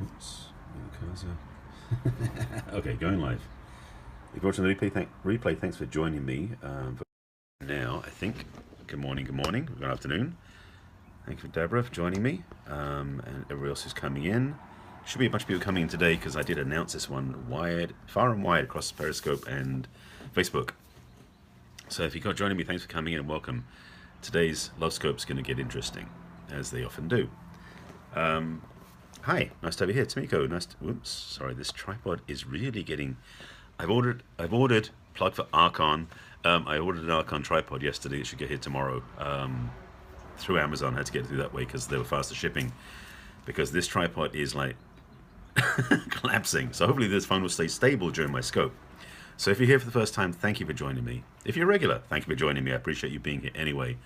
Oops, the cursor. Okay, going live. If you're watching the replay, thanks for joining me. For now, I think. Good morning, good afternoon. Thank you, Deborah, for joining me, and everybody else who's coming in. Should be a bunch of people coming in today because I did announce this one far and wide across Periscope and Facebook. So if you got joining me, thanks for coming in and welcome. Today's Love Scope's going to get interesting, as they often do. Hi, nice to have you here, Tamiko. Oops, sorry, this tripod is really getting. I've ordered plug for Archon. I ordered an Archon tripod yesterday. It should get here tomorrow. Through Amazon, I had to get it through that way because they were faster shipping. Because this tripod is like collapsing. So hopefully this phone will stay stable during my scope. So if you're here for the first time, thank you for joining me. If you're a regular, thank you for joining me. I appreciate you being here anyway.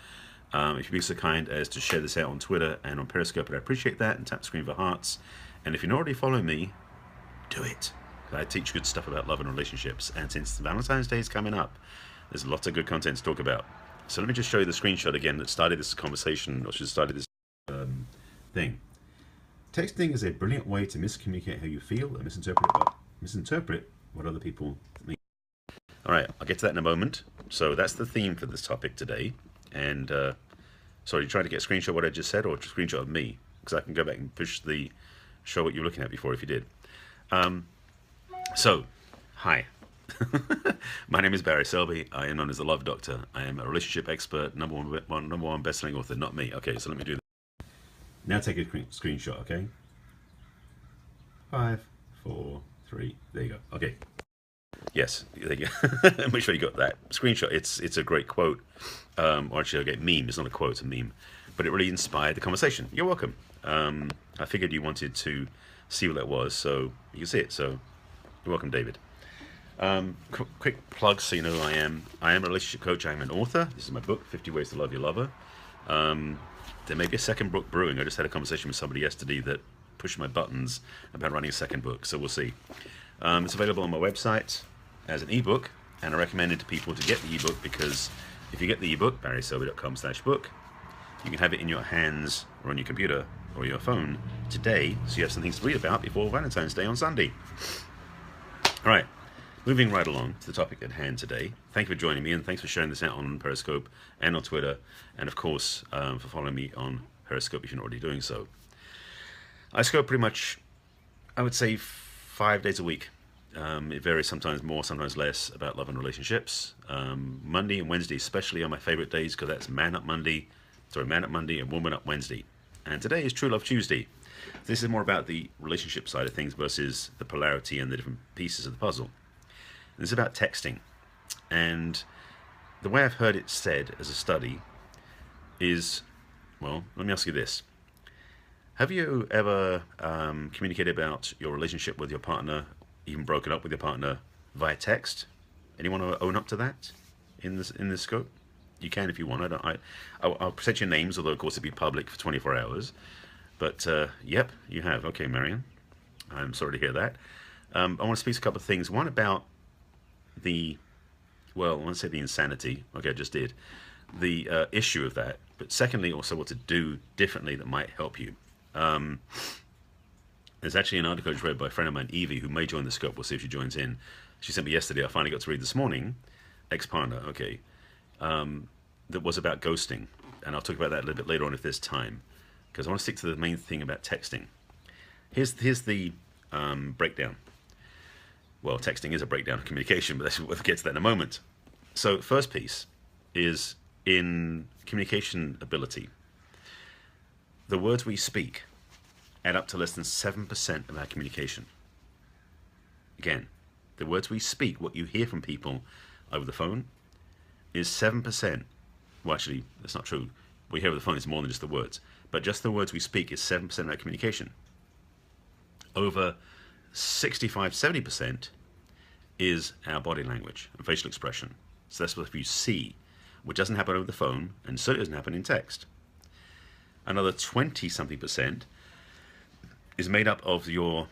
If you'd be so kind as to share this out on Twitter and on Periscope, I'd appreciate that, and tap the screen for hearts. And if you're not already following me, do it. I teach good stuff about love and relationships, and since Valentine's Day is coming up, there's lots of good content to talk about. So let me just show you the screenshot again that started this conversation, or should started this thing. Texting is a brilliant way to miscommunicate how you feel and misinterpret what other people think. All right, I'll get to that in a moment. So that's the theme for this topic today. And sorry, you trying to get a screenshot of what I just said, or a screenshot of me? Because I can go back and show what you're looking at before if you did. So, hi. My name is Barry Selby. I am known as the Love Doctor. I am a relationship expert, number one best-selling author, not me. Okay, so let me do that. Now take a screenshot, okay? 5, 4, 3, there you go. Okay. Yes, there you go. Make sure you got that screenshot. It's a great quote, or actually, okay, meme. It's not a quote, it's a meme, but it really inspired the conversation. You're welcome. I figured you wanted to see what that was, so you can see it. So you're welcome, David. Quick plug, so you know who I am. I am a relationship coach. I am an author. This is my book, 50 Ways to Love Your Lover. There may be a second book brewing. I just had a conversation with somebody yesterday that pushed my buttons about writing a second book, so we'll see. It's available on my website as an ebook, and I recommend it to people to get the ebook because if you get the ebook, barryselby.com/book, you can have it in your hands or on your computer or your phone today, so you have some things to read about before Valentine's Day on Sunday. All right, moving right along to the topic at hand today. Thank you for joining me, and thanks for sharing this out on Periscope and on Twitter, and of course for following me on Periscope if you're not already doing so. I scope pretty much, I would say, 5 days a week. It varies, sometimes more, sometimes less, about love and relationships. Monday and Wednesday especially are my favorite days because that's Man Up Monday and Woman Up Wednesday. And today is True Love Tuesday. This is more about the relationship side of things versus the polarity and the different pieces of the puzzle. This is about texting. And the way I've heard it said as a study is, well, let me ask you this. Have you ever communicated about your relationship with your partner, even broken up with your partner, via text? Anyone want to own up to that in this scope? You can if you want. I'll protect your names, although of course it'd be public for 24 hours. But yep, you have. Okay, Marion, I'm sorry to hear that. I want to speak to a couple of things. One about I want to say the insanity. Okay, I just did. The issue of that. But secondly, also what to do differently that might help you. There's actually an article I just read by a friend of mine, Evie, who may join the scope. We'll see if she joins in. She sent me yesterday. I finally got to read this morning. Ex-partner, okay. That was about ghosting. And I'll talk about that a little bit later on if there's time. Because I want to stick to the main thing about texting. Here's the breakdown. Well, texting is a breakdown of communication, but we'll get to that in a moment. So first piece is in communication ability. The words we speak add up to less than 7% of our communication. Again, the words we speak, what you hear from people over the phone, is 7%. Well, actually, that's not true. What you hear over the phone is more than just the words. But just the words we speak is 7% of our communication. Over 65-70% is our body language and facial expression. So that's what you see, which doesn't happen over the phone, and certainly doesn't happen in text. Another 20-something% is made up of your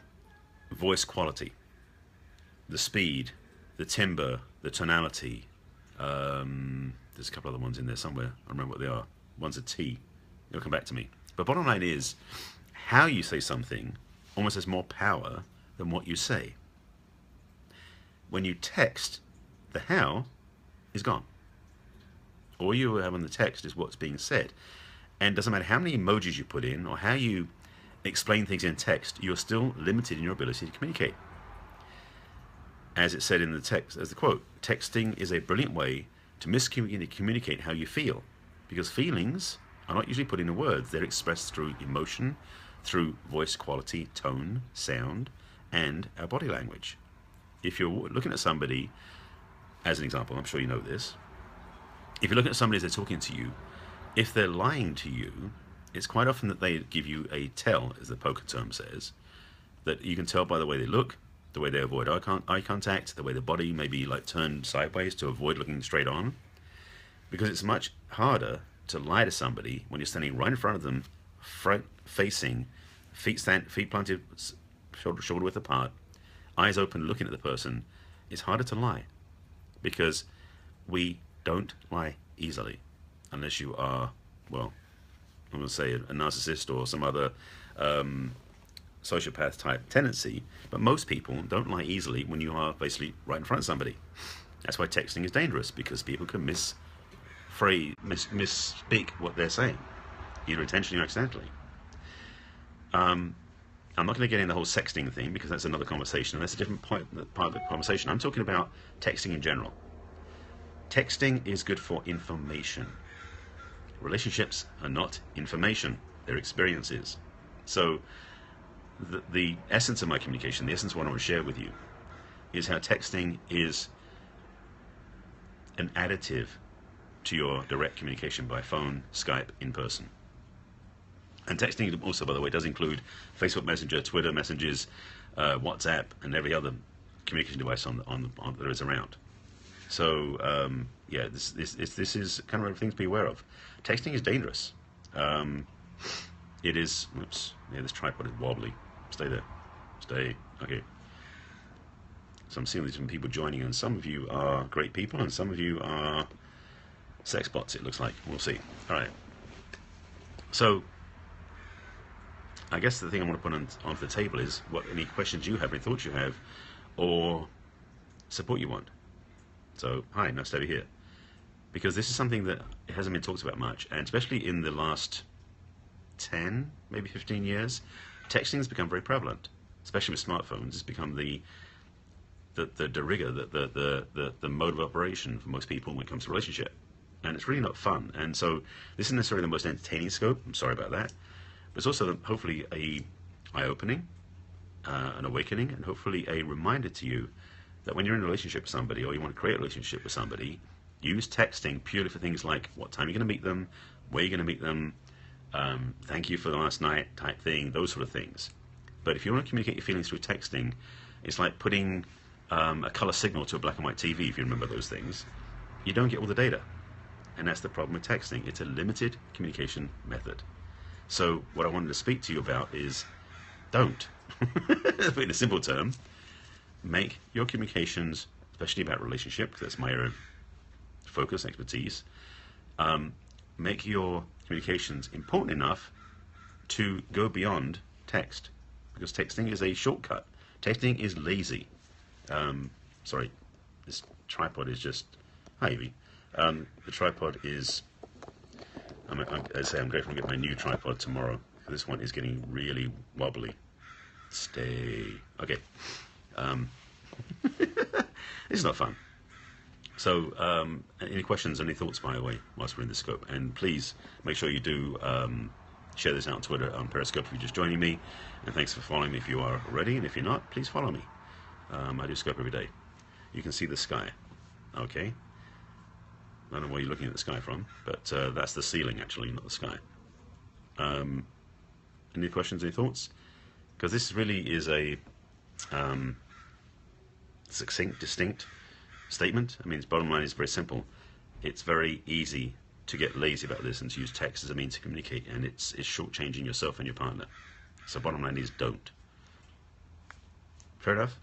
voice quality, the speed, the timbre, the tonality. There's a couple other ones in there somewhere. I remember what they are. One's a T. It'll come back to me. But bottom line is, how you say something almost has more power than what you say. When you text, the how is gone. All you have on the text is what's being said. And it doesn't matter how many emojis you put in or how you explain things in text, you're still limited in your ability to communicate. As it said in the text, as the quote, texting is a brilliant way to miscommunicate how you feel, because feelings are not usually put into words. They're expressed through emotion, through voice quality, tone, sound, and our body language. If you're looking at somebody, as an example, I'm sure you know this, if you're looking at somebody as they're talking to you, if they're lying to you, it's quite often that they give you a tell, as the poker term says, that you can tell by the way they look, the way they avoid eye contact, the way the body may be like turned sideways to avoid looking straight on. Because it's much harder to lie to somebody when you're standing right in front of them, front facing, feet planted shoulder width apart, eyes open looking at the person. It's harder to lie because we don't lie easily unless you are, well, I'm going to say a narcissist or some other sociopath type tendency, but most people don't lie easily when you are basically right in front of somebody. That's why texting is dangerous, because people can misspeak what they're saying, either intentionally or accidentally. I'm not going to get in the whole sexting thing because that's another conversation, and that's a different part of the conversation. I'm talking about texting in general. Texting is good for information. Relationships are not information, they're experiences. So the essence of my communication, the essence of what I want to share with you, is how texting is an additive to your direct communication by phone, Skype, in person. And texting also, by the way, does include Facebook Messenger, Twitter messages, WhatsApp, and every other communication device on that is around. So yeah, this is kind of everything to be aware of. Texting is dangerous. It is. Oops. Yeah, this tripod is wobbly. Stay there. Stay. Okay. So I'm seeing these different people joining, and some of you are great people, and some of you are sex bots. It looks like. We'll see. All right. So I guess the thing I want to put onto the table is what any questions you have, any thoughts you have, or support you want. So hi, nice to have you here. Because this is something that hasn't been talked about much, and especially in the last 10, maybe 15 years, texting has become very prevalent, especially with smartphones. It's become the de rigueur, the mode of operation for most people when it comes to relationship, and it's really not fun. And so this isn't necessarily the most entertaining scope. I'm sorry about that, but it's also hopefully a eye-opening, an awakening, and hopefully a reminder to you that when you're in a relationship with somebody, or you want to create a relationship with somebody, use texting purely for things like what time you're going to meet them, where you're going to meet them, thank you for the last night type thing, those sort of things. But if you want to communicate your feelings through texting, it's like putting a color signal to a black and white TV, if you remember those things. You don't get all the data. And that's the problem with texting. It's a limited communication method. So what I wanted to speak to you about is don't. In a simple term, make your communications, especially about relationship, because that's my area of focus, expertise, make your communications important enough to go beyond text, because texting is a shortcut. Texting is lazy. Sorry, this tripod is just, hi Evie. The tripod is, I say I'm grateful to get my new tripod tomorrow. This one is getting really wobbly. Stay. Okay. This is not fun. So, any questions, any thoughts, by the way, whilst we're in the scope? And please make sure you do share this out on Twitter, on Periscope if you're just joining me. And thanks for following me if you are already. And if you're not, please follow me. I do scope every day. You can see the sky. Okay. I don't know where you're looking at the sky from, but that's the ceiling, actually, not the sky. Any questions, any thoughts? Because this really is a succinct, distinct statement. I mean, its bottom line is very simple. It's very easy to get lazy about this and to use text as a means to communicate, and it's shortchanging yourself and your partner. So bottom line is don't. Fair enough?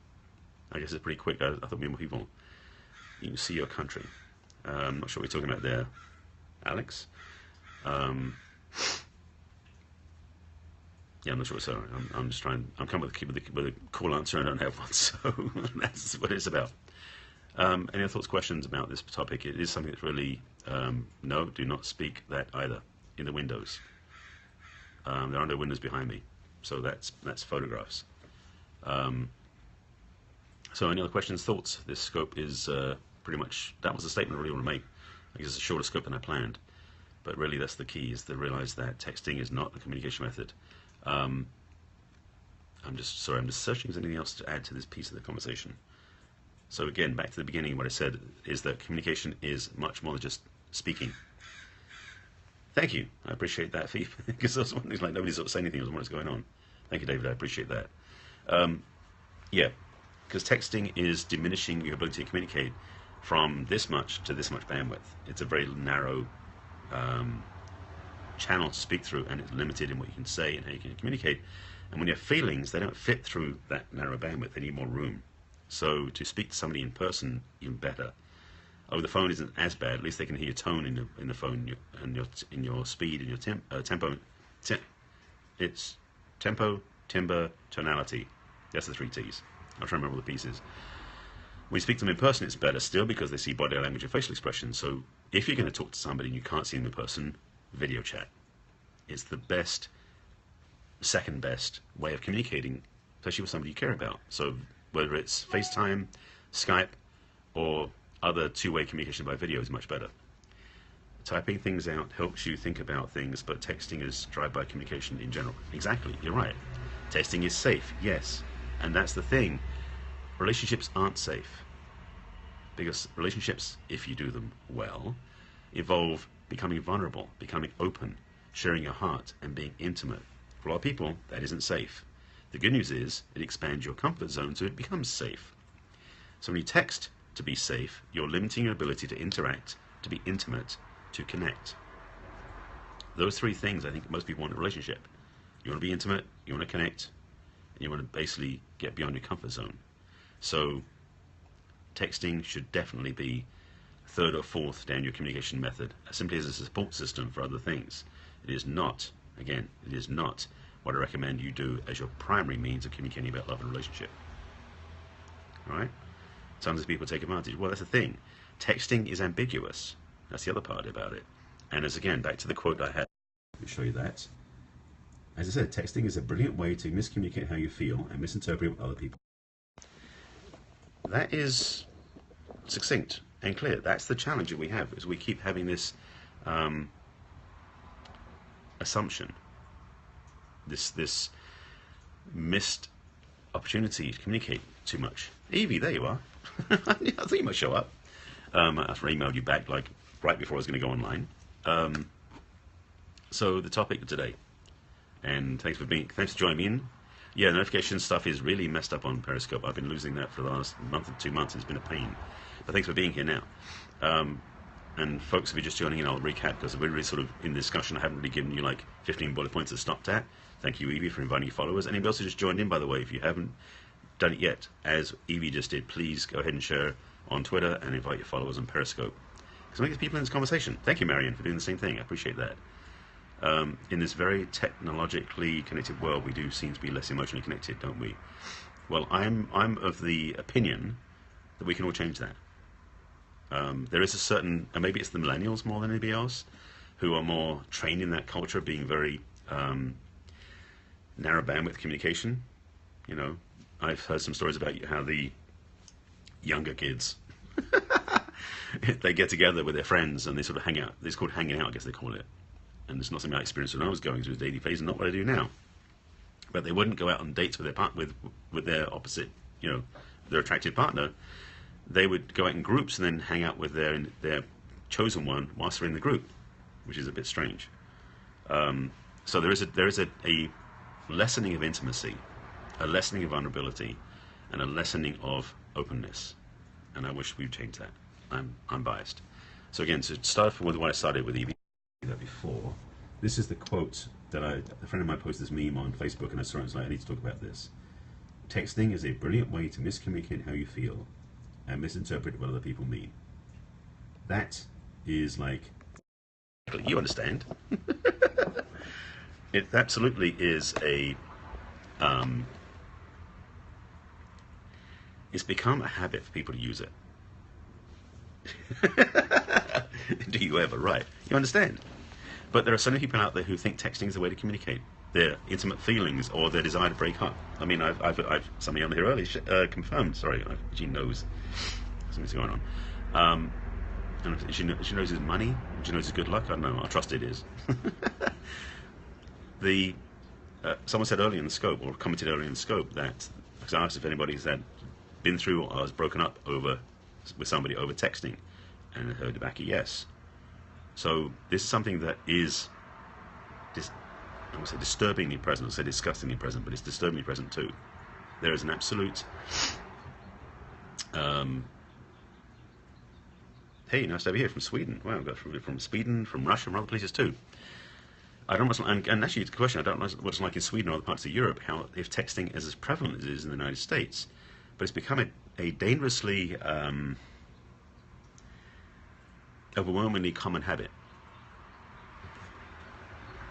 I guess it's pretty quick. I thought more people, you can see your country. I'm not sure what you're talking about there, Alex. Yeah, Yeah, I'm not sure. So I'm just trying. I'm coming with a cool answer. I don't have one, so that's what it's about. Any other thoughts, questions about this topic? It is something that's really no. Do not speak that either in the windows. There are no windows behind me, so that's photographs. So any other questions, thoughts? This scope is pretty much, that was the statement I really want to make. I guess it's a shorter scope than I planned, but really that's the key, is to realize that texting is not the communication method. I'm just searching if there's anything else to add to this piece of the conversation. So again, back to the beginning, what I said is that communication is much more than just speaking. Thank you. I appreciate that feedback, because I was wondering, like, nobody sort of saying anything. I was wondering what's going on. Thank you, David. I appreciate that. Yeah, because texting is diminishing your ability to communicate from this much to this much bandwidth. It's a very narrow channel to speak through, and it's limited in what you can say and how you can communicate. And when you have feelings, they don't fit through that narrow bandwidth. They need more room. So to speak to somebody in person, even better. Oh, the phone isn't as bad. At least they can hear your tone in the phone, and your speed and your tempo. It's tempo, timbre, tonality. That's the 3 T's. I'll try and remember all the pieces. When you speak to them in person, it's better still, because they see body language and facial expression. So if you're going to talk to somebody and you can't see them in person, video chat. It's the best, second best way of communicating, especially with somebody you care about. So whether it's FaceTime, Skype, or other two-way communication by video is much better. Typing things out helps you think about things, but texting is drive-by communication in general. Exactly, you're right. Texting is safe, yes. And that's the thing. Relationships aren't safe. Because relationships, if you do them well, involve becoming vulnerable, becoming open, sharing your heart, and being intimate. For a lot of people, that isn't safe. The good news is, it expands your comfort zone so it becomes safe. So when you text to be safe, you're limiting your ability to interact, to be intimate, to connect. Those 3 things I think most people want in a relationship. You want to be intimate, you want to connect, and you want to basically get beyond your comfort zone. So texting should definitely be 3rd or 4th down your communication method, simply as a support system for other things. It is not, again, it is not what I recommend you do as your primary means of communicating about love and relationship. Alright? Sometimes people take advantage. Well, that's the thing. Texting is ambiguous. That's the other part about it. And as again, back to the quote I had, let me show you that. As I said, texting is a brilliant way to miscommunicate how you feel and misinterpret what other people. That is succinct and clear. That's the challenge that we have, is we keep having this assumption, this missed opportunity to communicate too much. Evie, there you are. I thought you might show up. I emailed you back like right before I was going to go online. So the topic today, and thanks for joining me in. Yeah, notification stuff is really messed up on Periscope. I've been losing that for the last month or 2 months. It's been a pain. But thanks for being here now. And folks, if you're just joining in, I'll recap, because we're really sort of in discussion. I haven't really given you like 15 bullet points to stop at. Thank you, Evie, for inviting your followers. Anybody else who just joined in, by the way, if you haven't done it yet, as Evie just did, please go ahead and share on Twitter and invite your followers on Periscope. Because we get people in this conversation. Thank you, Marion, for doing the same thing. I appreciate that. In this very technologically connected world, we do seem to be less emotionally connected, don't we? Well, I'm of the opinion that we can all change that. There is a certain, and maybe it's the millennials more than anybody else, who are more trained in that culture of being very narrow bandwidth communication. You know, I've heard some stories about how the younger kids, they get together with their friends and they sort of hang out. It's called hanging out, I guess they call it. And it's not something I experienced when I was going through the dating phase, and not what I do now. But they wouldn't go out on dates with their opposite, you know, their attractive partner. They would go out in groups and then hang out with their chosen one whilst they're in the group, which is a bit strange. So there is a lessening of intimacy, a lessening of vulnerability, and a lessening of openness. And I wish we'd change that. I'm biased. So again, to start with what I started with Evie that before, this is the quote that a friend of mine posted this meme on Facebook, and I saw it and was like, I need to talk about this. Texting is a brilliant way to miscommunicate how you feel and misinterpret what other people mean. That is like, you understand. It absolutely is it's become a habit for people to use it. Do you ever? Right. You understand? But there are so many people out there who think texting is the way to communicate their intimate feelings or their desire to break up. I mean, I've somebody on here earlier confirmed. Sorry, she knows something's going on. And she knows his money. She knows his good luck. I don't know. I trust it is. The someone said earlier in the scope, or commented earlier in the scope, that because I asked if anybody's had been through or has broken up over with somebody over texting, and I heard back a yes. So this is something that is, I would say, disturbingly present. I would say disgustingly present, but it's disturbingly present too. There is an absolute. Hey, nice to have you here from Sweden. Wow, I've got from Sweden, from Russia, from other places too. I don't know, and actually, it's a question. I don't know what it's like in Sweden or other parts of Europe. How if texting is as prevalent as it is in the United States, but it's become a dangerously, overwhelmingly common habit.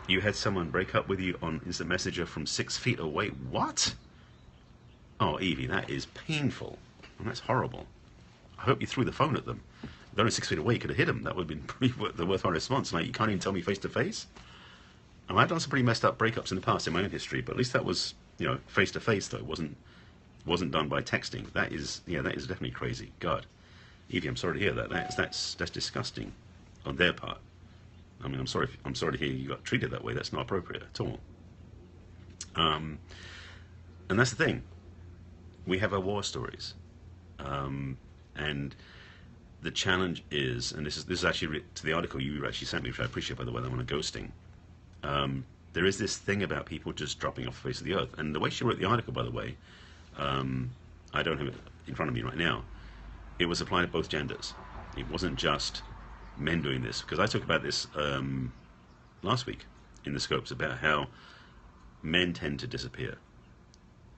You had someone break up with you on Instant Messenger from 6 feet away. What? Oh, Evie, that is painful. And that's horrible. I hope you threw the phone at them. They're only 6 feet away. You could have hit them. That would have been pretty the worthwhile response. Like, you can't even tell me face to face. And I've done some pretty messed up breakups in the past in my own history, but at least that was, face to face. Though it wasn't done by texting. That is definitely crazy. God, Evie, I'm sorry to hear that. That's disgusting on their part. I mean, I'm sorry to hear you got treated that way. That's not appropriate at all. And that's the thing. We have our war stories, and the challenge is, and this is actually to the article you actually sent me, which I appreciate, by the way, that one on ghosting. There is this thing about people just dropping off the face of the earth, and the way she wrote the article, by the way, I don't have it in front of me right now. It was applied to both genders. It wasn't just men doing this, because I talked about this last week in the scopes about how men tend to disappear,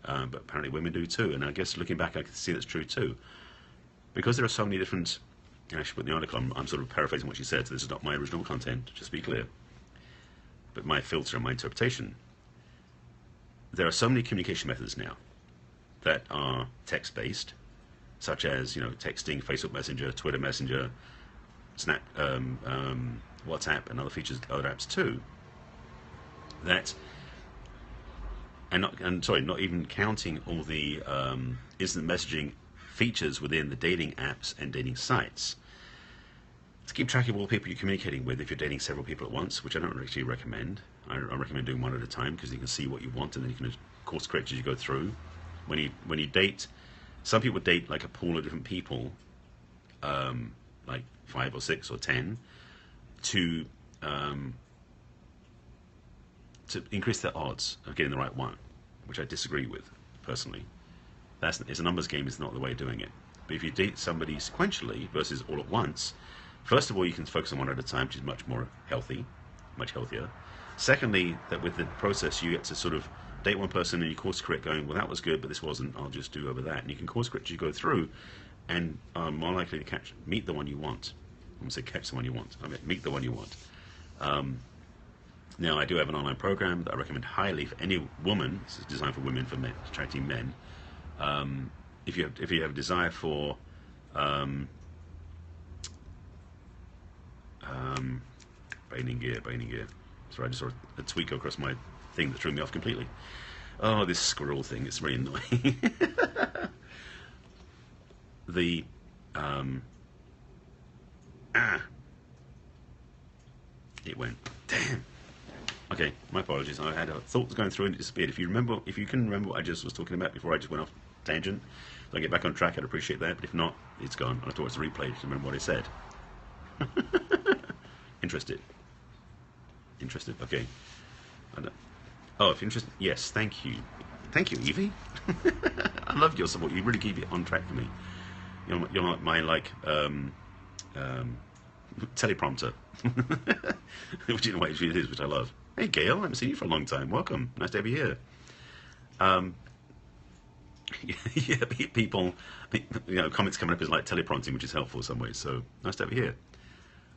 but apparently women do too. And I guess looking back, I can see that's true too, because there are so many different. I should put in the article. I'm sort of paraphrasing what she said, so this is not my original content, just to be clear, but my filter and my interpretation. There are so many communication methods now that are text-based, such as texting, Facebook Messenger, Twitter Messenger, Snap, WhatsApp, and other features, other apps too. That, not even counting all the instant messaging features within the dating apps and dating sites. To keep track of all the people you're communicating with, if you're dating several people at once, which I don't actually recommend. I recommend doing one at a time, because you can see what you want, and then you can course correct as you go through. When you date, some people date like a pool of different people, like 5 or 6 or 10, to increase their odds of getting the right one, which I disagree with personally. It's a numbers game. It's not the way of doing it. But if you date somebody sequentially versus all at once, first of all, you can focus on one at a time, which is much more healthy, much healthier. Secondly, that with the process, you get to sort of date one person and you course correct, going, well, that was good, but this wasn't. I'll just do over that. And you can course correct as you go through, and are more likely to meet the one you want. I'm going to say catch the one you want. I mean, meet the one you want. Now, I do have an online program that I recommend highly for any woman. This is designed for women, for men, attracting men. If you have a desire for Baining gear. Sorry, I just saw a tweet go across my thing that threw me off completely. Oh, this squirrel thing, it's really annoying. It went. Damn. Okay, my apologies. I had a thought was going through and it disappeared. If you can remember what I just was talking about before I just went off tangent, so I get back on track, I'd appreciate that. But if not, it's gone. I have to watch the replay to remember what I said. Interested? Okay. Oh, if you're interested, yes. Thank you, Evie. I love your support. You really keep it on track for me. You're not my teleprompter, which in a way it is, which I love. Hey, Gail, I haven't seen you for a long time. Welcome. Nice to have you here. Yeah, people, comments coming up is like teleprompting, which is helpful in some ways. So nice to have you here.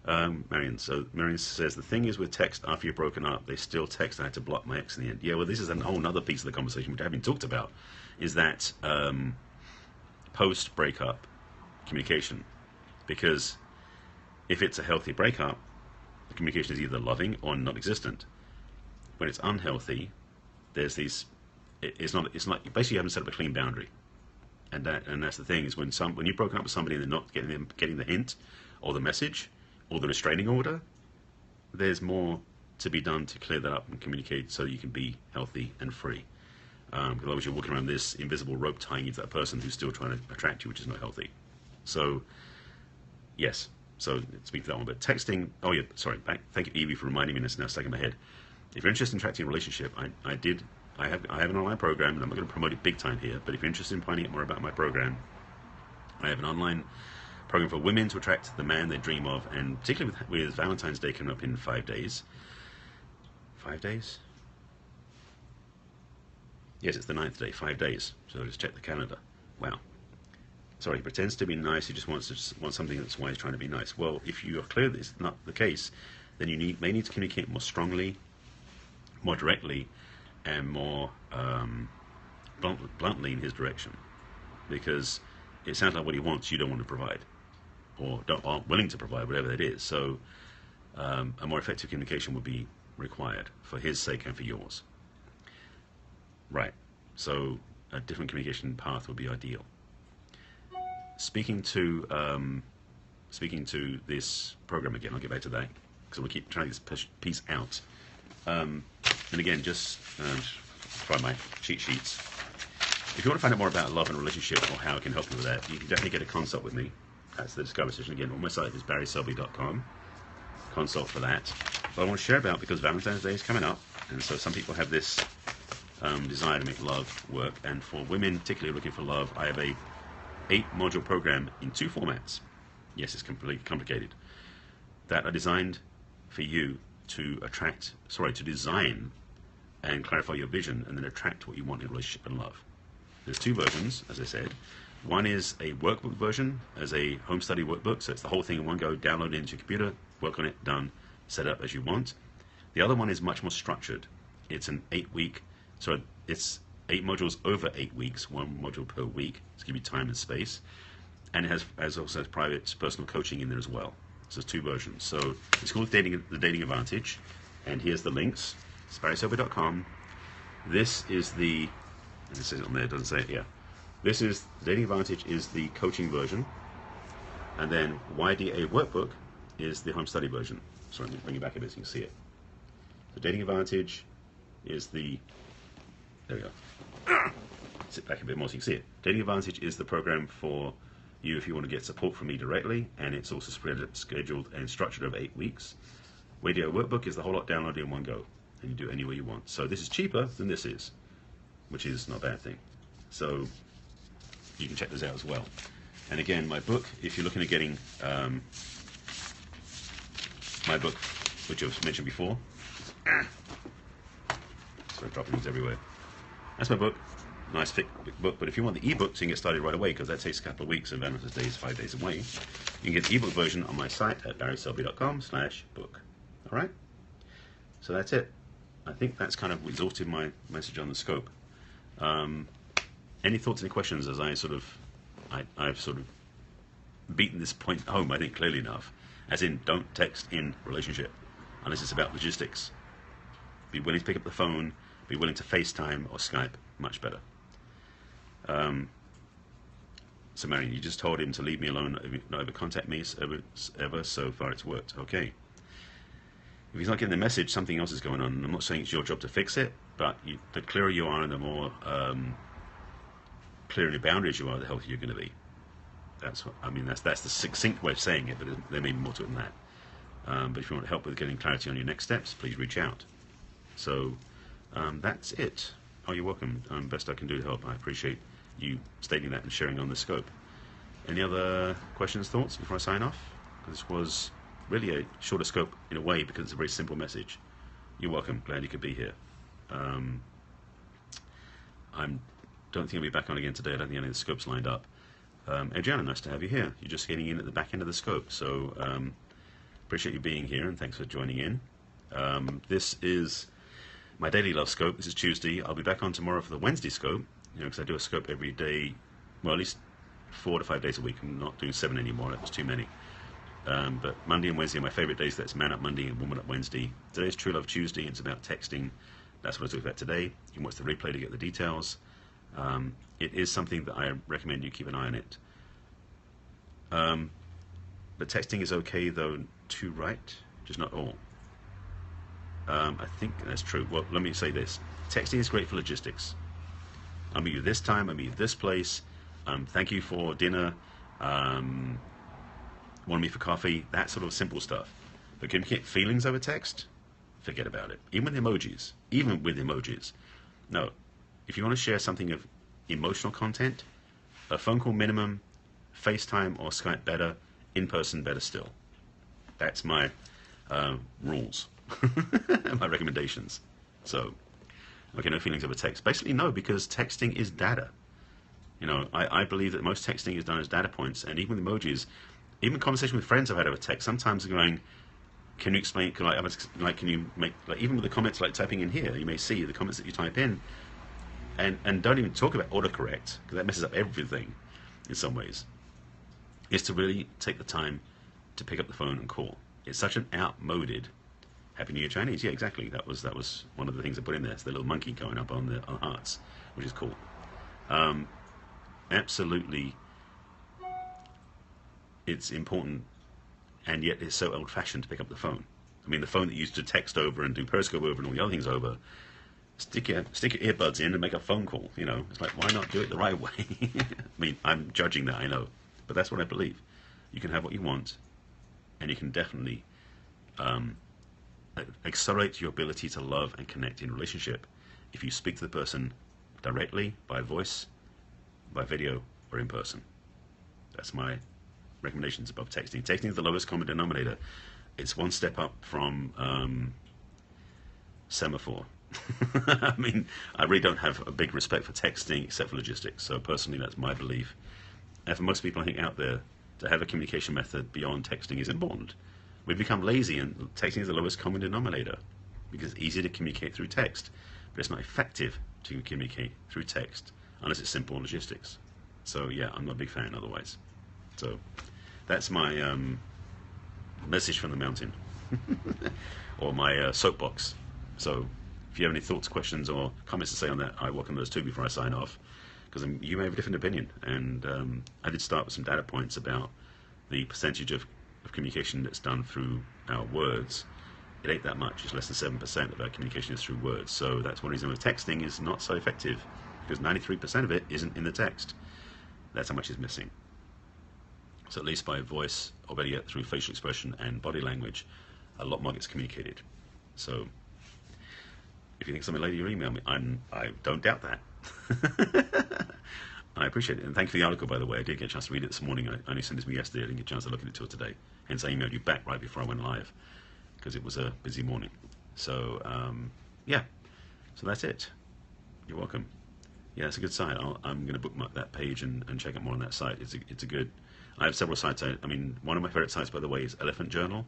Marion. So Marion says, the thing is with text after you've broken up, they still text. I had to block my ex in the end. Yeah, well, this is a whole other piece of the conversation which I haven't talked about, is that post-breakup communication. Because if it's a healthy breakup, the communication is either loving or non-existent. When it's unhealthy, there's these. It's not. Basically you haven't set up a clean boundary, and that's the thing is when you've broken up with somebody and they're not getting the hint, or the message, or the restraining order, there's more to be done to clear that up and communicate so that you can be healthy and free. Because otherwise you're walking around this invisible rope tying you to that person who's still trying to attract you, which is not healthy. So, yes. So speak to that one. But texting. Oh yeah, sorry. Thank you, Evie, for reminding me. This now stuck in my head. If you're interested in attracting a relationship, I have an online program, and I'm not going to promote it big time here. But if you're interested in finding out more about my program, I have an online program for women to attract the man they dream of, and particularly with Valentine's Day coming up in 5 days. 5 days? Yes, it's the 9th day. 5 days. So just check the calendar. Wow. Sorry, he pretends to be nice. He just wants something that's why he's trying to be nice. Well, if you are clear that it's not the case, then you may need to communicate more strongly, more directly, and more bluntly in his direction, because it sounds like what he wants you don't want to provide, or aren't willing to provide, whatever that is. So a more effective communication would be required for his sake and for yours. Right. So a different communication path would be ideal. Speaking to this program again, I'll get back to that because we'll keep trying this piece out. And again, just try my cheat sheets. If you want to find out more about love and relationship or how I can help you with that, you can definitely get a consult with me. That's the Discover session again. On my site is barryselby.com. Consult for that. But I want to share about, because Valentine's Day is coming up, and so some people have this desire to make love work. And for women, particularly looking for love, I have a 8-module program in 2 formats. Yes, it's completely complicated. That are designed for you to design and clarify your vision, and then attract what you want in relationship and love. There's 2 versions, as I said. One is a workbook version, as a home study workbook, so it's the whole thing in one go, download it into your computer, work on it, done, set up as you want. The other one is much more structured. It's an 8-week, so it's 8 modules over 8 weeks, 1 module per week, to give you time and space. And it also has private personal coaching in there as well. So there's 2 versions. So it's called the Dating Advantage, and here's the links. It's barryselby.com. This is the, and it says it on there, it doesn't say it, yeah. This is, the Dating Advantage is the coaching version, and then YDA Workbook is the home study version. Sorry, let me bring it back a bit so you can see it. The Dating Advantage is the, there we go. Sit back a bit more so you can see it. Dating Advantage is the program for you if you want to get support from me directly, and it's also scheduled and structured over 8 weeks. YDA Workbook is the whole lot downloaded in one go, and you do it any way you want. So this is cheaper than this is, which is not a bad thing. So you can check this out as well. And again, my book, if you're looking at getting my book, which I've mentioned before, sorry, dropping things everywhere. That's my book. Nice thick book. But if you want the ebook, so you can get started right away, because that takes a couple of weeks, and Valentine's Day is 5 days away, you can get the ebook version on my site at barryselby.com/book. All right? So that's it. I think that's kind of exhausted my message on the scope. Any thoughts, any questions, as I've sort of beaten this point home, I think, clearly enough. As in, don't text in relationship unless it's about logistics. Be willing to pick up the phone, be willing to FaceTime or Skype, much better. So Marion, you just told him to leave me alone, not ever contact me ever, so far it's worked. Okay. If he's not getting the message, something else is going on. And I'm not saying it's your job to fix it, but the clearer you are and the more clear in your boundaries you are, the healthier you're going to be. That's the succinct way of saying it, but there may be more to it than that. But if you want help with getting clarity on your next steps, please reach out. So that's it. Oh, you're welcome. Best I can do to help. I appreciate you stating that and sharing on the scope. Any other questions, thoughts before I sign off? This was really a shorter scope in a way, because it's a very simple message. You're welcome. Glad you could be here. I don't think I'll be back on again today. I don't think any of the scopes lined up. Adriana, nice to have you here. You're just getting in at the back end of the scope, so appreciate you being here, and thanks for joining in. This is my daily love scope. This is Tuesday. I'll be back on tomorrow for the Wednesday scope, because I do a scope every day, well, at least 4 to 5 days a week. I'm not doing 7 anymore. That was too many. But Monday and Wednesday are my favorite days. That's Man Up Monday and Woman Up Wednesday. Today's True Love Tuesday, and it's about texting. That's what I talked about today. You can watch the replay to get the details. It is something that I recommend you keep an eye on it. But texting is okay, though, to write, just not all. I think that's true. Well, let me say this. Texting is great for logistics. I'll meet you this time, I'll meet you this place. Thank you for dinner. Want to meet for coffee? That sort of simple stuff. But communicate feelings over text? Forget about it. Even with emojis. Even with emojis. No. If you want to share something of emotional content, a phone call minimum, FaceTime or Skype better, in person better still. That's my rules. My recommendations. So, okay, no feelings over text. Basically, no, because texting is data. I believe that most texting is done as data points, and even with emojis, even conversation with friends I've had over text, sometimes they're going, can you explain, can you make, even with the comments like typing in here, you may see the comments that you type in, and don't even talk about autocorrect, because that messes up everything in some ways, is to really take the time to pick up the phone and call. It's such an outmoded Happy New Year Chinese. Yeah, exactly. That was one of the things I put in there. It's the little monkey going up on the hearts, which is cool. Absolutely, it's important, and yet it's so old-fashioned to pick up the phone. I mean, the phone that you used to text over and do Periscope over and all the other things over, stick your earbuds in and make a phone call. It's like, why not do it the right way? I mean, I'm judging that, I know, but that's what I believe. You can have what you want, and you can definitely accelerate your ability to love and connect in a relationship if you speak to the person directly, by voice, by video, or in person. That's my recommendations above texting. Texting is the lowest common denominator. It's one step up from semaphore. I mean, I really don't have a big respect for texting except for logistics. So personally, that's my belief. And for most people, I think, out there, to have a communication method beyond texting is important. We've become lazy, and texting is the lowest common denominator because it's easy to communicate through text, but it's not effective to communicate through text unless it's simple logistics. So yeah, I'm not a big fan otherwise. So that's my message from the mountain, or my soapbox. So if you have any thoughts, questions, or comments to say on that, I welcome those too before I sign off, because you may have a different opinion. And I did start with some data points about the percentage of communication that's done through our words. It ain't that much. It's less than 7% of our communication is through words. So that's one reason why texting is not so effective, because 93% of it isn't in the text. That's how much is missing. So at least by voice, or better yet through facial expression and body language, a lot more gets communicated. So if you think something later, you email me. I don't doubt that. I appreciate it, and thank you for the article, by the way. I did get a chance to read it this morning. I only sent it to me yesterday. I didn't get a chance to look at it till today. Hence, I emailed you back right before I went live, because it was a busy morning. So, yeah. So that's it. You're welcome. Yeah, it's a good site. I'm going to bookmark that page and check out more on that site. It's a good... I have several sites. I mean, one of my favorite sites, by the way, is Elephant Journal.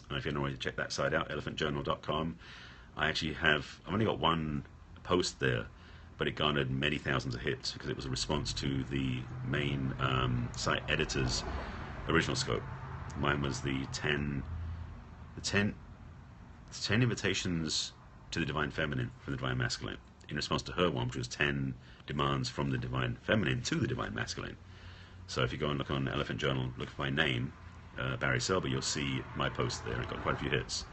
And if you don't know where to check that site out, elephantjournal.com. I've only got one post there, but it garnered many thousands of hits because it was a response to the main site editor's original scope. Mine was the 10 invitations to the divine feminine from the divine masculine, in response to her one, which was 10 demands from the divine feminine to the divine masculine. So if you go and look on Elephant Journal, look for my name, Barry Selby, you'll see my post there. It got quite a few hits.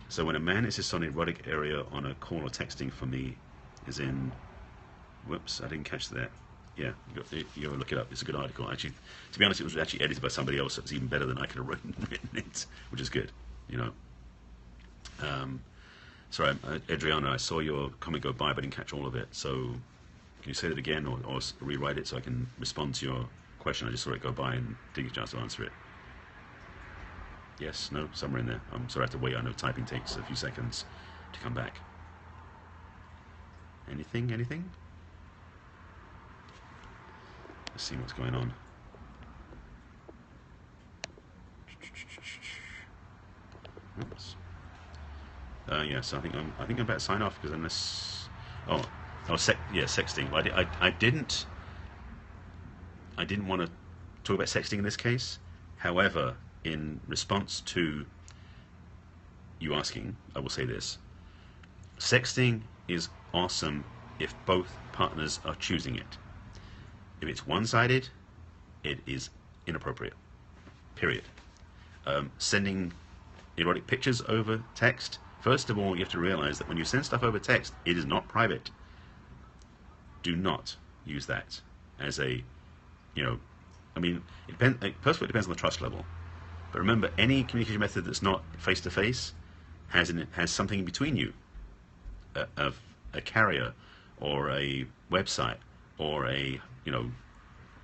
So when a man insists on erotic area on a call or texting for me, is in... Whoops, I didn't catch that. Yeah, you gotta look it up. It's a good article. Actually, to be honest, it was actually edited by somebody else. So it's even better than I could have written it, which is good, Sorry, Adriana, I saw your comment go by, but I didn't catch all of it. So can you say that again, or rewrite it so I can respond to your question? I just saw it go by and didn't get a chance to answer it. Yes, no, somewhere in there. I'm sorry I have to wait. I know typing takes a few seconds to come back. Anything? Let's see what's going on. Oops. Yeah, so I think I'm about to sign off because unless, oh, yeah, sexting. I didn't want to talk about sexting in this case. However, in response to you asking, I will say this: sexting is awesome if both partners are choosing it. If it's one-sided, it is inappropriate. Period. Sending erotic pictures over text. First of all, you have to realize that when you send stuff over text, it is not private. Do not use that as a, you know, I mean, first of all, it depends on the trust level. But remember, any communication method that's not face-to-face has something in between you, of a carrier, or a website, or a,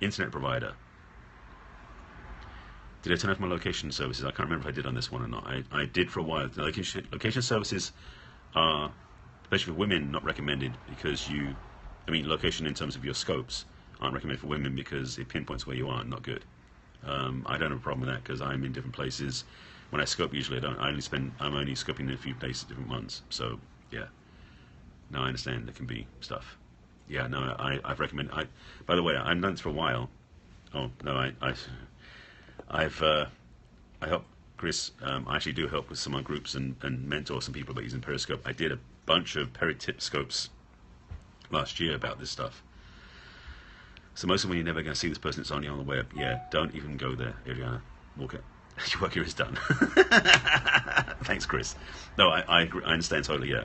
internet provider. Did I turn off my location services? I can't remember if I did on this one or not. I did for a while. The location services are, especially for women, not recommended because location in terms of your scopes aren't recommended for women because it pinpoints where you are. Not good. I don't have a problem with that because I'm in different places. When I scope, usually I'm only scoping in a few places, different ones. So yeah. No, I understand there can be stuff. Yeah, no, I've recommended. By the way, I've done this for a while. Oh no, I help Chris. I actually do help with some of my groups and mentor some people about using Periscope. I did a bunch of peritip scopes last year about this stuff. So most of when you're never going to see this person, it's only on the web. Yeah, don't even go there, Adriana. Walk it. Your work here is done. Thanks, Chris. No, I agree, I understand totally. Yeah,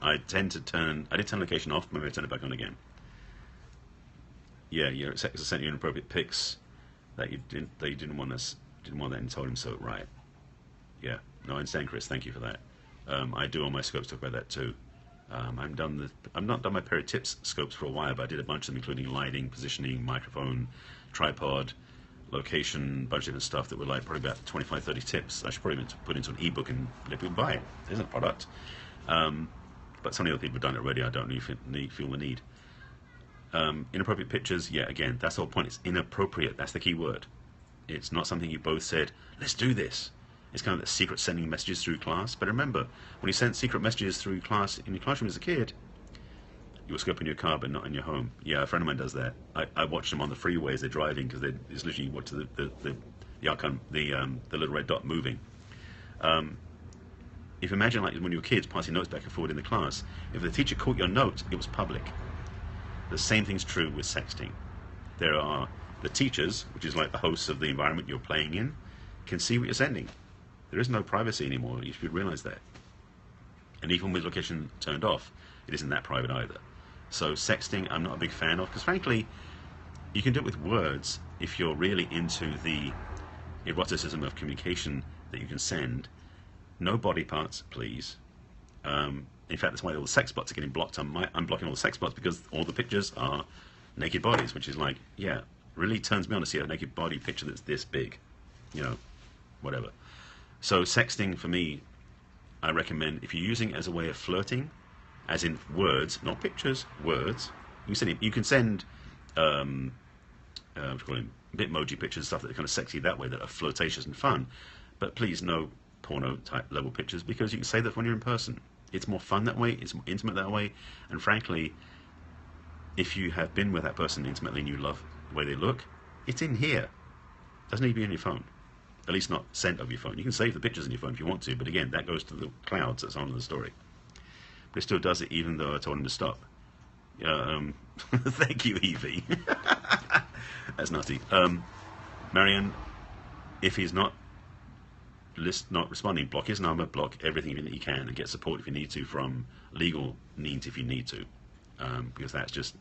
I did turn location off. Maybe I turn it back on again. Yeah, your executor sent you inappropriate pics that you didn't want that and told him so. Right. Yeah. No, I understand, Chris. Thank you for that. I do all my scopes talk about that too. I've not done my peritip scopes for a while, but I did a bunch of them, including lighting, positioning, microphone, tripod, location, a bunch of different stuff that were like probably about 25, 30 tips. I should probably put into an ebook and let people buy it. It isn't a product. But some of the other people have done it already. I don't feel the need. Inappropriate pictures, yeah, again, that's the whole point. It's inappropriate. That's the key word. It's not something you both said, let's do this. It's kind of the secret sending messages through class. But remember, when you sent secret messages through class in your classroom as a kid, you were scoping your car but not in your home. Yeah, a friend of mine does that. I watch them on the freeway as they're driving because it's literally watch the icon, the little red dot moving. If you imagine like when you were kids passing notes back and forward in the class, if the teacher caught your note, it was public. The same thing's true with sexting. There are the teachers, which is like the hosts of the environment you're playing in, can see what you're sending. There is no privacy anymore. You should realize that. And even with location turned off, it isn't that private either. So sexting, I'm not a big fan of, because frankly, you can do it with words if you're really into the eroticism of communication that you can send. No body parts, please. In fact, that's why all the sex bots are getting blocked. I'm blocking all the sex bots because all the pictures are naked bodies, which is like, yeah, really turns me on to see a naked body picture that's this big, whatever. So sexting for me, I recommend if you're using it as a way of flirting, as in words, not pictures, words. You can send Bitmoji pictures, stuff that are kind of sexy that way, that are flirtatious and fun. But please, no porno type level pictures, because you can say that when you're in person. It's more fun that way, it's more intimate that way, and frankly, if you have been with that person intimately and you love the way they look, it's in here. It doesn't need to be on your phone. At least not sent over your phone. You can save the pictures in your phone if you want to, but again, that goes to the clouds. That's on the story. But it still does it, even though I told him to stop. Thank you, Evie. That's nutty. Marianne, if he's not responding, block his number, block everything that you can, and get support if you need to from legal means if you need to, because that's just,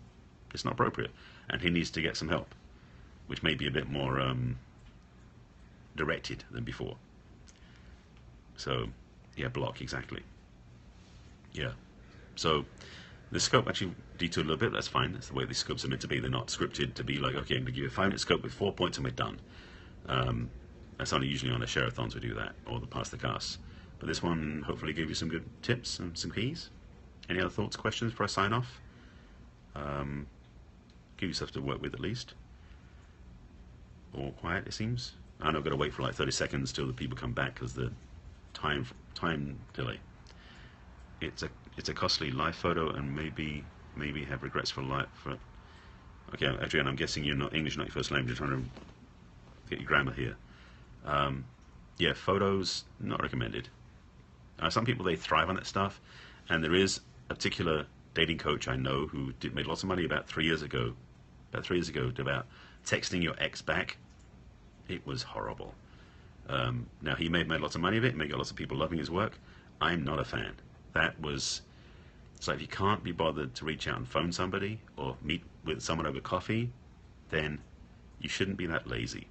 it's not appropriate, and he needs to get some help, which may be a bit more directed than before. So yeah, block, exactly. Yeah. So the scope actually detoured a little bit. That's fine. That's the way these scopes are meant to be. They're not scripted to be like, okay, I'm going to give you a 5-minute scope with 4 points and we're done. That's only usually on the share-a-thons we do that, or the Pass the Cast. But this one hopefully gave you some good tips and some keys. Any other thoughts, questions before I sign off? Give yourself to work with at least. All quiet, it seems. I know I've got to wait for like 30 seconds till the people come back because the time delay. It's a costly live photo, and maybe have regrets for life. Okay, Adrian, I'm guessing you're not English, not your first language. You're trying to get your grammar here. Yeah, photos not recommended. Some people, they thrive on that stuff, and there is a particular dating coach I know who made lots of money about 3 years ago. About texting your ex back. It was horrible. Now, he may have made lots of money of it, may get lots of people loving his work. I'm not a fan. It's like, if you can't be bothered to reach out and phone somebody or meet with someone over coffee, then you shouldn't be that lazy.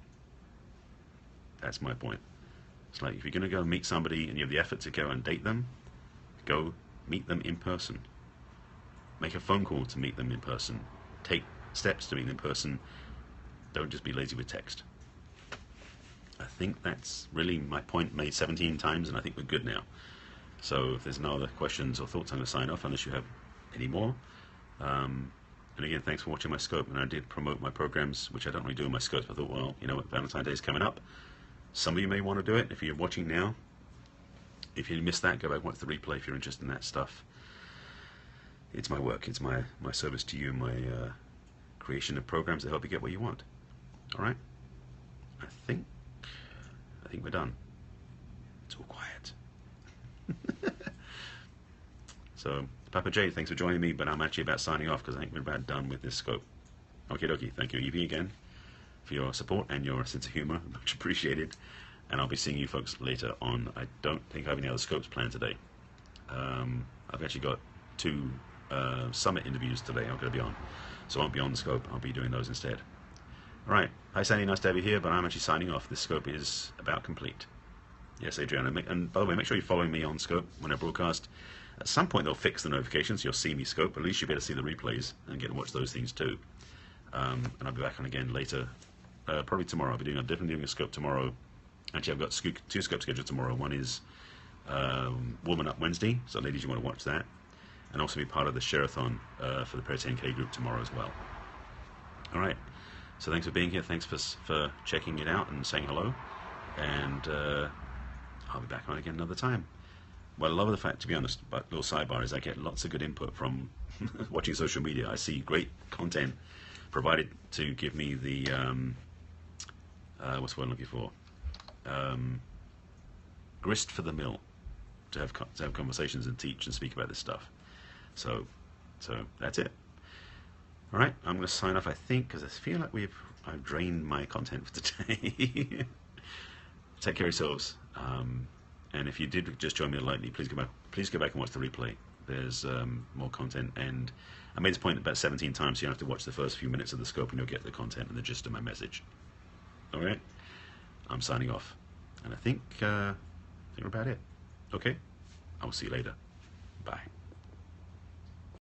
That's my point. It's like, if you're going to go meet somebody and you have the effort to go and date them, go meet them in person. Make a phone call to meet them in person. Take steps to meet them in person. Don't just be lazy with text. I think that's really my point, made 17 times, and I think we're good now. So if there's no other questions or thoughts, I'm going to sign off unless you have any more. And again, thanks for watching my scope. And I did promote my programs, which I don't really do in my scopes. I thought, well, you know what, Valentine's Day is coming up. Some of you may want to do it if you're watching now. If you missed that, go back and watch the replay if you're interested in that stuff. It's my work. It's my service to you, my creation of programs that help you get what you want. All right? I think we're done. It's all quiet. So, Papa J, thanks for joining me, but I'm actually about signing off because I think we're about done with this scope. Okie dokie. Thank you, Evie, again, for your support and your sense of humor. Much appreciated. And I'll be seeing you folks later on. I don't think I have any other scopes planned today. I've actually got 2 summit interviews today I'm going to be on. So I won't be on the scope. I'll be doing those instead. All right. Hi, Sandy. Nice to have you here, but I'm actually signing off. This scope is about complete. Yes, Adriana. And by the way, make sure you're following me on scope when I broadcast. At some point, they'll fix the notifications. You'll see me scope. At least you'll be able to see the replays and get to watch those things too. And I'll be back on again later. Probably tomorrow. I'll be definitely doing a scope tomorrow. Actually, I've got 2 scopes scheduled tomorrow. One is Warming Up Wednesday. So ladies, you want to watch that. And also be part of the share-a-thon for the Prayer 10K group tomorrow as well. All right. So thanks for being here. Thanks for checking it out and saying hello. And I'll be back on again another time. What I love the fact, to be honest, but little sidebar, is I get lots of good input from watching social media. I see great content provided to give me the what's the word I'm looking for? Grist for the mill to have conversations and teach and speak about this stuff. So that's it. All right, I'm going to sign off, I think, because I feel like I've drained my content for today. Take care of yourselves. And if you did just join me lightly, please go back and watch the replay. There's more content, and I made this point about 17 times, so you don't have to watch the first few minutes of the scope, and you'll get the content and the gist of my message. All right, I'm signing off, and I think we're about it. Okay, I will see you later. Bye.